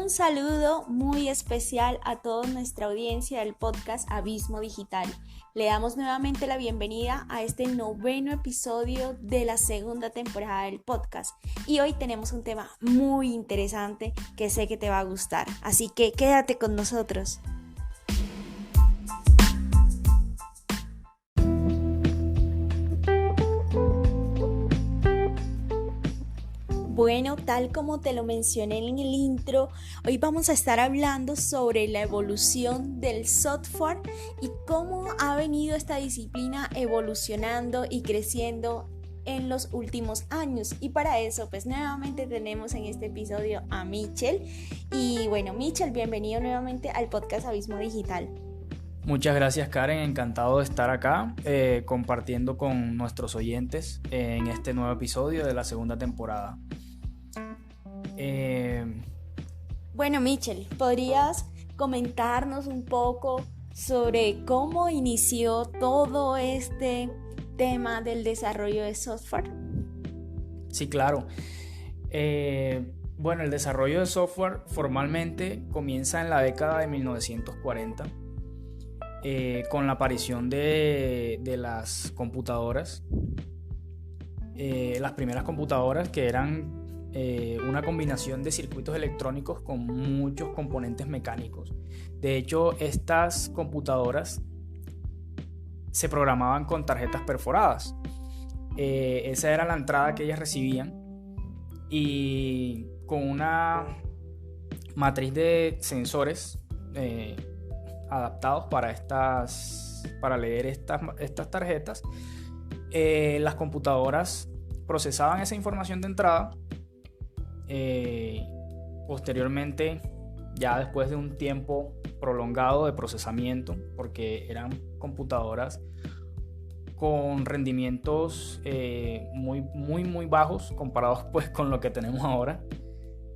Un saludo muy especial a toda nuestra audiencia del podcast Abismo Digital. Le damos nuevamente la bienvenida a este 9º episodio de la segunda temporada del podcast. Y hoy tenemos un tema muy interesante que sé que te va a gustar. Así que quédate con nosotros. Bueno, tal como te lo mencioné en el intro, hoy vamos a estar hablando sobre la evolución del software y cómo ha venido esta disciplina evolucionando y creciendo en los últimos años. Y para eso, pues nuevamente tenemos en este episodio a Michel. Y bueno, Michel, bienvenido nuevamente al podcast Abismo Digital. Muchas gracias, Karen, encantado de estar acá compartiendo con nuestros oyentes en este nuevo episodio de la segunda temporada. Bueno, Michel, ¿podrías comentarnos un poco sobre cómo inició todo este tema del desarrollo de software? Sí, claro. Bueno, el desarrollo de software formalmente comienza en la década de 1940 con la aparición de las computadoras. Las primeras computadoras que eran una combinación de circuitos electrónicos con muchos componentes mecánicos. De hecho, estas computadoras se programaban con tarjetas perforadas. Esa era la entrada que ellas recibían y con una matriz de sensores adaptados para leer estas tarjetas. Las computadoras procesaban esa información de entrada. Posteriormente, ya después de un tiempo prolongado de procesamiento, porque eran computadoras con rendimientos muy bajos comparados pues con lo que tenemos ahora,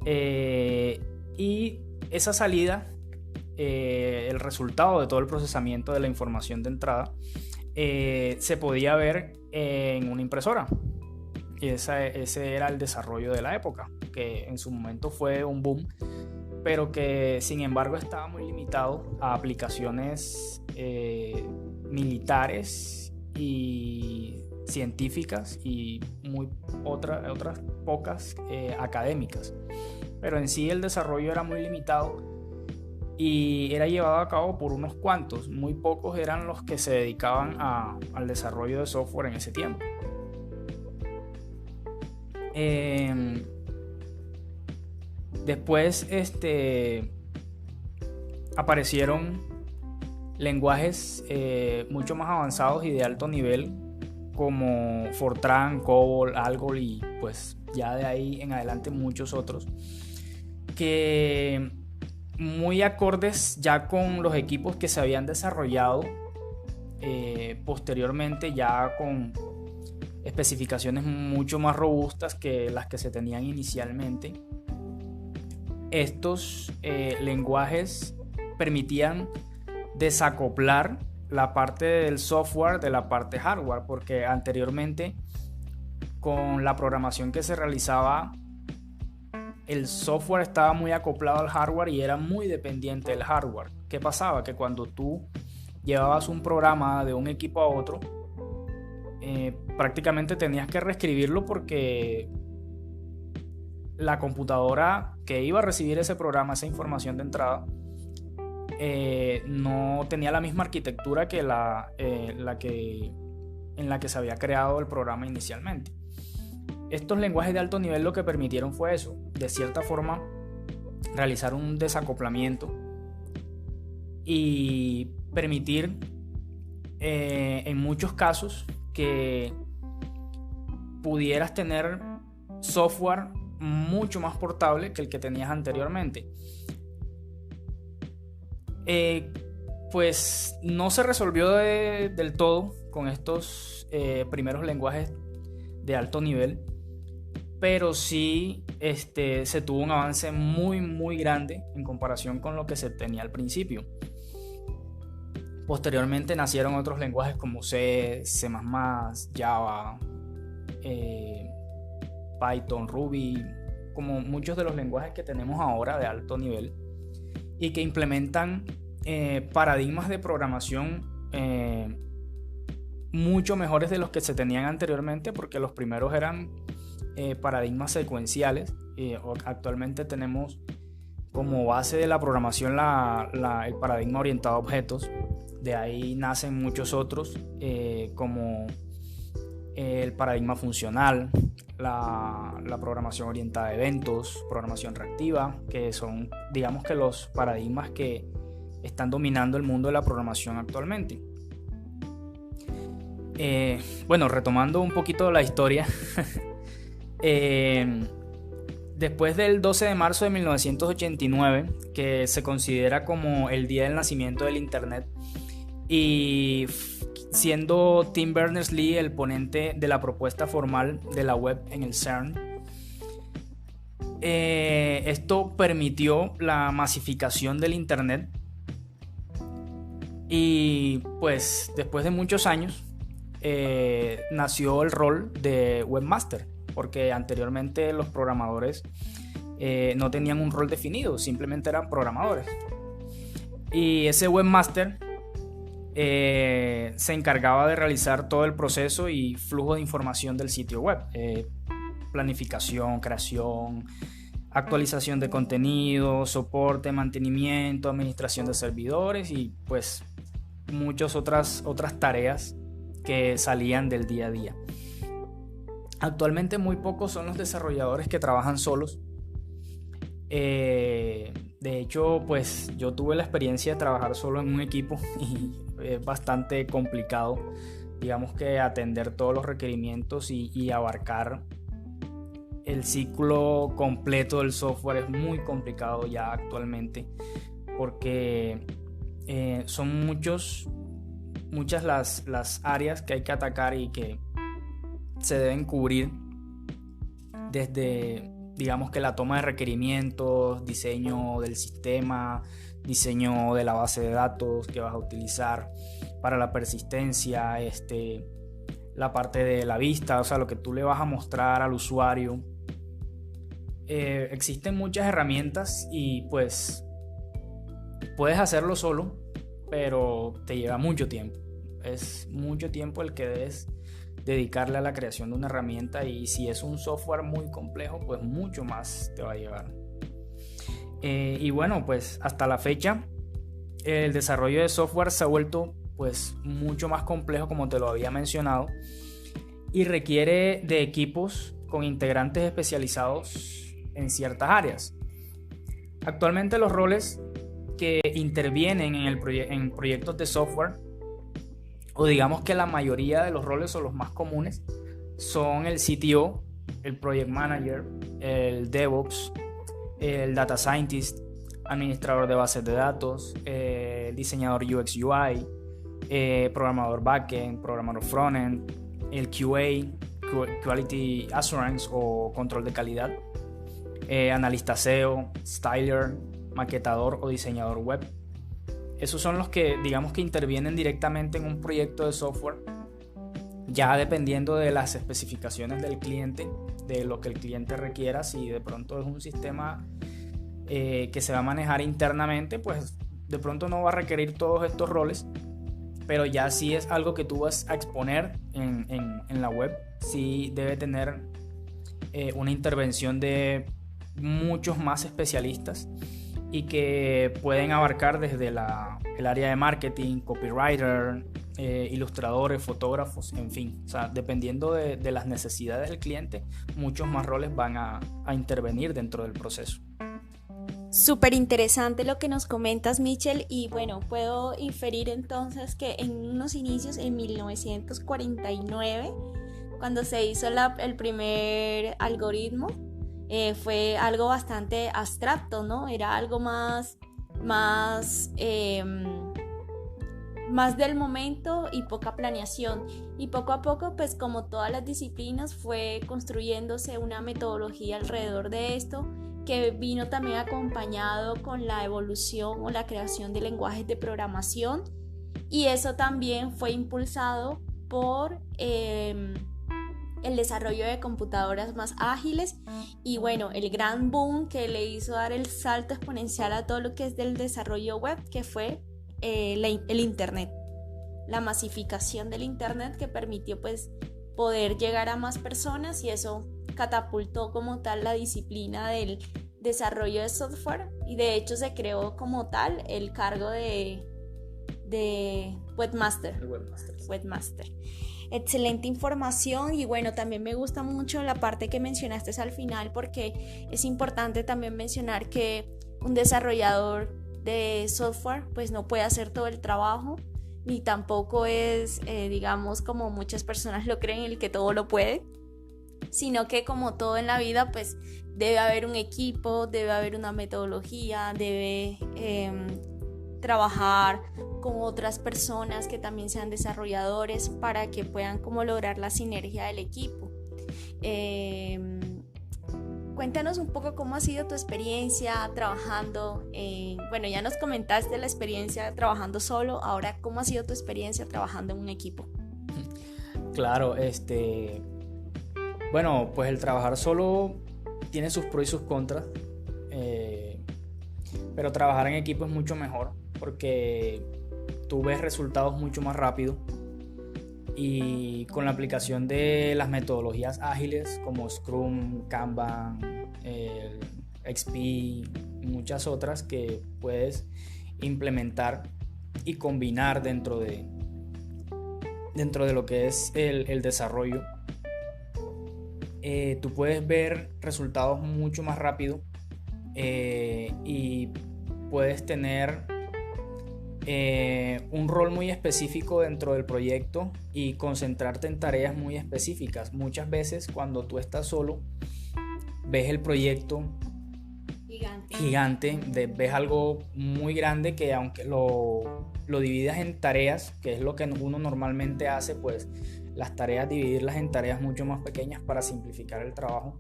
y esa salida, el resultado de todo el procesamiento de la información de entrada se podía ver en una impresora. Y ese era el desarrollo de la época, que en su momento fue un boom, pero que sin embargo estaba muy limitado a aplicaciones militares y científicas y otras pocas académicas. Pero en sí el desarrollo era muy limitado y era llevado a cabo por unos cuantos. Muy pocos eran los que se dedicaban al desarrollo de software en ese tiempo. Después aparecieron lenguajes mucho más avanzados y de alto nivel como Fortran, COBOL, ALGOL y pues ya de ahí en adelante muchos otros que muy acordes ya con los equipos que se habían desarrollado posteriormente, ya con especificaciones mucho más robustas que las que se tenían inicialmente. Estos lenguajes permitían desacoplar la parte del software de la parte hardware, porque anteriormente con la programación que se realizaba el software estaba muy acoplado al hardware y era muy dependiente del hardware. ¿Qué pasaba? Que cuando tú llevabas un programa de un equipo a otro, prácticamente tenías que reescribirlo porque la computadora que iba a recibir ese programa, esa información de entrada, no tenía la misma arquitectura que en la que se había creado el programa inicialmente. Estos lenguajes de alto nivel lo que permitieron fue eso, de cierta forma realizar un desacoplamiento y permitir en muchos casos que pudieras tener software mucho más portable que el que tenías anteriormente. Pues no se resolvió del todo con estos primeros lenguajes de alto nivel, pero sí se tuvo un avance muy grande en comparación con lo que se tenía al principio. Posteriormente nacieron otros lenguajes como C, C++, Java, Python, Ruby, como muchos de los lenguajes que tenemos ahora de alto nivel y que implementan paradigmas de programación mucho mejores de los que se tenían anteriormente, porque los primeros eran paradigmas secuenciales. Actualmente tenemos como base de la programación el paradigma orientado a objetos. De ahí nacen muchos otros, como el paradigma funcional, la programación orientada a eventos, programación reactiva, que son, digamos, que los paradigmas que están dominando el mundo de la programación actualmente. Bueno, retomando un poquito la historia, después del 12 de marzo de 1989, que se considera como el día del nacimiento del Internet, y siendo Tim Berners-Lee el ponente de la propuesta formal de la web en el CERN, esto permitió la masificación del Internet. Y pues después de muchos años nació el rol de webmaster, porque anteriormente los programadores no tenían un rol definido, simplemente eran programadores. Y ese webmaster se encargaba de realizar todo el proceso y flujo de información del sitio web, planificación, creación, actualización de contenido, soporte, mantenimiento, administración de servidores y pues muchas otras tareas que salían del día a día. Actualmente muy pocos son los desarrolladores que trabajan solos. De hecho, pues yo tuve la experiencia de trabajar solo en un equipo y es bastante complicado, digamos, que atender todos los requerimientos y abarcar el ciclo completo del software es muy complicado ya actualmente, porque son muchas las áreas que hay que atacar y que se deben cubrir, desde, digamos, que la toma de requerimientos, diseño del sistema, diseño de la base de datos que vas a utilizar para la persistencia, la parte de la vista, o sea, lo que tú le vas a mostrar al usuario. Existen muchas herramientas y pues puedes hacerlo solo, pero te lleva mucho tiempo. Es mucho tiempo el que debes dedicarle a la creación de una herramienta, y si es un software muy complejo, pues mucho más te va a llevar. Y bueno, pues hasta la fecha el desarrollo de software se ha vuelto pues mucho más complejo, como te lo había mencionado, y requiere de equipos con integrantes especializados en ciertas áreas. Actualmente los roles que intervienen en proyectos de software, o digamos que la mayoría de los roles o los más comunes, son el CTO, el Project Manager, el DevOps, el Data Scientist, administrador de bases de datos, diseñador UX UI, programador backend, programador frontend, el QA, Quality Assurance o control de calidad, analista SEO, styler, maquetador o diseñador web. Esos son los que, digamos, que intervienen directamente en un proyecto de software, ya dependiendo de las especificaciones del cliente, de lo que el cliente requiera. Si de pronto es un sistema que se va a manejar internamente, pues de pronto no va a requerir todos estos roles, pero ya si es algo que tú vas a exponer en la web, sí debe tener una intervención de muchos más especialistas, y que pueden abarcar desde el área de marketing, copywriter, ilustradores, fotógrafos, en fin. O sea, dependiendo de las necesidades del cliente, muchos más roles van a intervenir dentro del proceso. Súper interesante lo que nos comentas, Michel, y bueno, puedo inferir entonces que en unos inicios, en 1949, cuando se hizo el primer algoritmo, fue algo bastante abstracto, ¿no? Era algo más del momento y poca planeación. Y poco a poco, pues como todas las disciplinas, fue construyéndose una metodología alrededor de esto, que vino también acompañado con la evolución o la creación de lenguajes de programación. Y eso también fue impulsado por el desarrollo de computadoras más ágiles y bueno, el gran boom que le hizo dar el salto exponencial a todo lo que es del desarrollo web, que fue el Internet, la masificación del Internet que permitió pues poder llegar a más personas y eso catapultó como tal la disciplina del desarrollo de software y de hecho se creó como tal el cargo de webmaster. El webmaster. Webmaster. Excelente información y bueno, también me gusta mucho la parte que mencionaste al final porque es importante también mencionar que un desarrollador de software pues no puede hacer todo el trabajo ni tampoco es digamos como muchas personas lo creen el que todo lo puede, sino que como todo en la vida pues debe haber un equipo, debe haber una metodología, debe trabajar con otras personas que también sean desarrolladores para que puedan como lograr la sinergia del equipo. Cuéntanos un poco cómo ha sido tu experiencia trabajando, bueno, ya nos comentaste la experiencia trabajando solo, ahora cómo ha sido tu experiencia trabajando en un equipo. Claro, bueno, pues el trabajar solo tiene sus pros y sus contras, pero trabajar en equipo es mucho mejor porque tú ves resultados mucho más rápido y con la aplicación de las metodologías ágiles como Scrum, Kanban, XP y muchas otras que puedes implementar y combinar dentro de lo que es el desarrollo, tú puedes ver resultados mucho más rápido y puedes tener un rol muy específico dentro del proyecto y concentrarte en tareas muy específicas. Muchas veces cuando tú estás solo ves el proyecto gigante, ves algo muy grande que aunque lo dividas en tareas, que es lo que uno normalmente hace, pues las tareas, dividirlas en tareas mucho más pequeñas para simplificar el trabajo,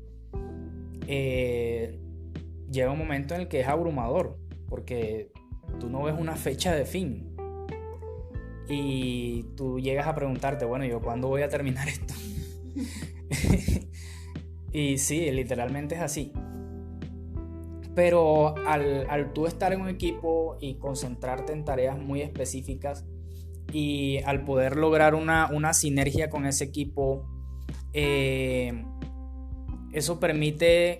llega un momento en el que es abrumador porque tú no ves una fecha de fin y tú llegas a preguntarte, bueno, ¿yo cuándo voy a terminar esto? Y sí, literalmente es así. Pero al tú estar en un equipo y concentrarte en tareas muy específicas y al poder lograr una sinergia con ese equipo, eso permite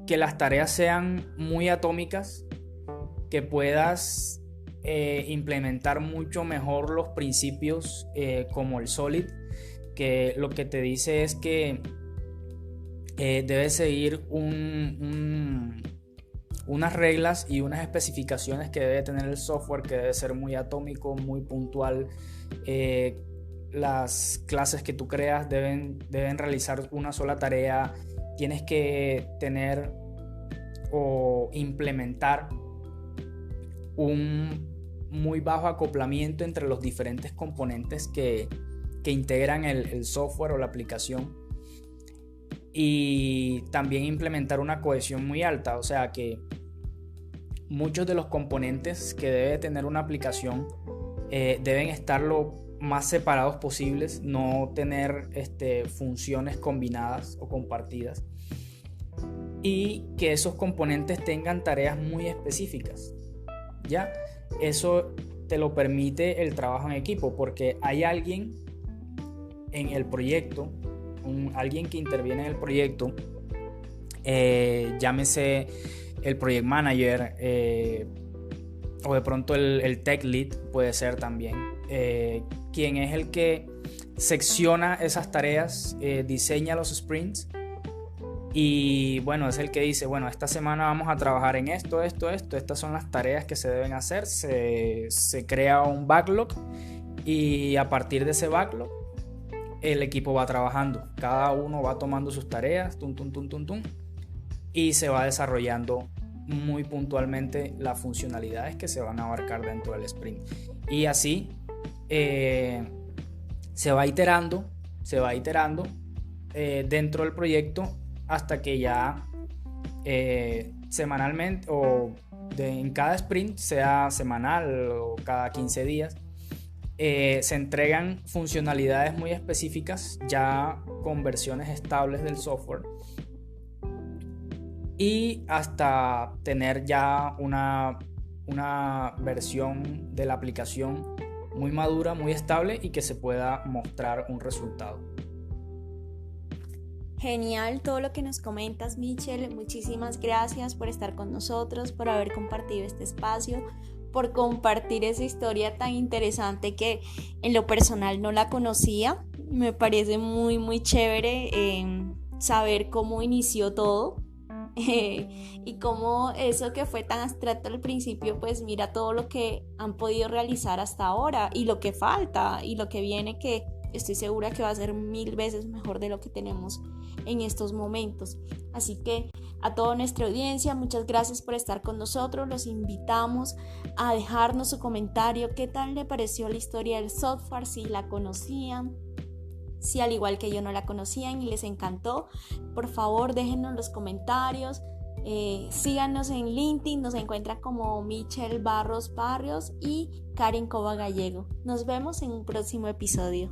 que las tareas sean muy atómicas, que puedas implementar mucho mejor los principios como el SOLID, que lo que te dice es que debes seguir unas reglas y unas especificaciones que debe tener el software, que debe ser muy atómico, muy puntual. Las clases que tú creas deben realizar una sola tarea. Tienes que tener o implementar un muy bajo acoplamiento entre los diferentes componentes que integran el software o la aplicación, y también implementar una cohesión muy alta, o sea que muchos de los componentes que debe tener una aplicación deben estar lo más separados posibles, no tener funciones combinadas o compartidas, y que esos componentes tengan tareas muy específicas. ¿Ya? Eso te lo permite el trabajo en equipo porque hay alguien en el proyecto, alguien que interviene en el proyecto, llámese el project manager o de pronto el tech lead puede ser también, quien es el que secciona esas tareas, diseña los sprints. Y bueno, es el que dice, bueno, esta semana vamos a trabajar en esto, estas son las tareas que se deben hacer, se crea un backlog y a partir de ese backlog el equipo va trabajando, cada uno va tomando sus tareas, y se va desarrollando muy puntualmente las funcionalidades que se van a abarcar dentro del sprint. Y así se va iterando dentro del proyecto hasta que ya semanalmente o en cada sprint, sea semanal o cada 15 días, se entregan funcionalidades muy específicas ya con versiones estables del software y hasta tener ya una versión de la aplicación muy madura, muy estable y que se pueda mostrar un resultado. Genial todo lo que nos comentas, Michelle. Muchísimas gracias por estar con nosotros, por haber compartido este espacio, por compartir esa historia tan interesante que en lo personal no la conocía. Me parece muy, muy chévere saber cómo inició todo. Y cómo eso que fue tan abstracto al principio, pues mira todo lo que han podido realizar hasta ahora y lo que falta y lo que viene, que estoy segura que va a ser 1000 veces mejor de lo que tenemos en estos momentos. Así que a toda nuestra audiencia, muchas gracias por estar con nosotros. Los invitamos a dejarnos su comentario, qué tal le pareció la historia del software, si la conocían, si al igual que yo no la conocían y les encantó. Por favor, déjenos los comentarios. Síganos en LinkedIn, nos encuentran como Michelle Barros Barrios y Karen Cova Gallego. Nos vemos en un próximo episodio.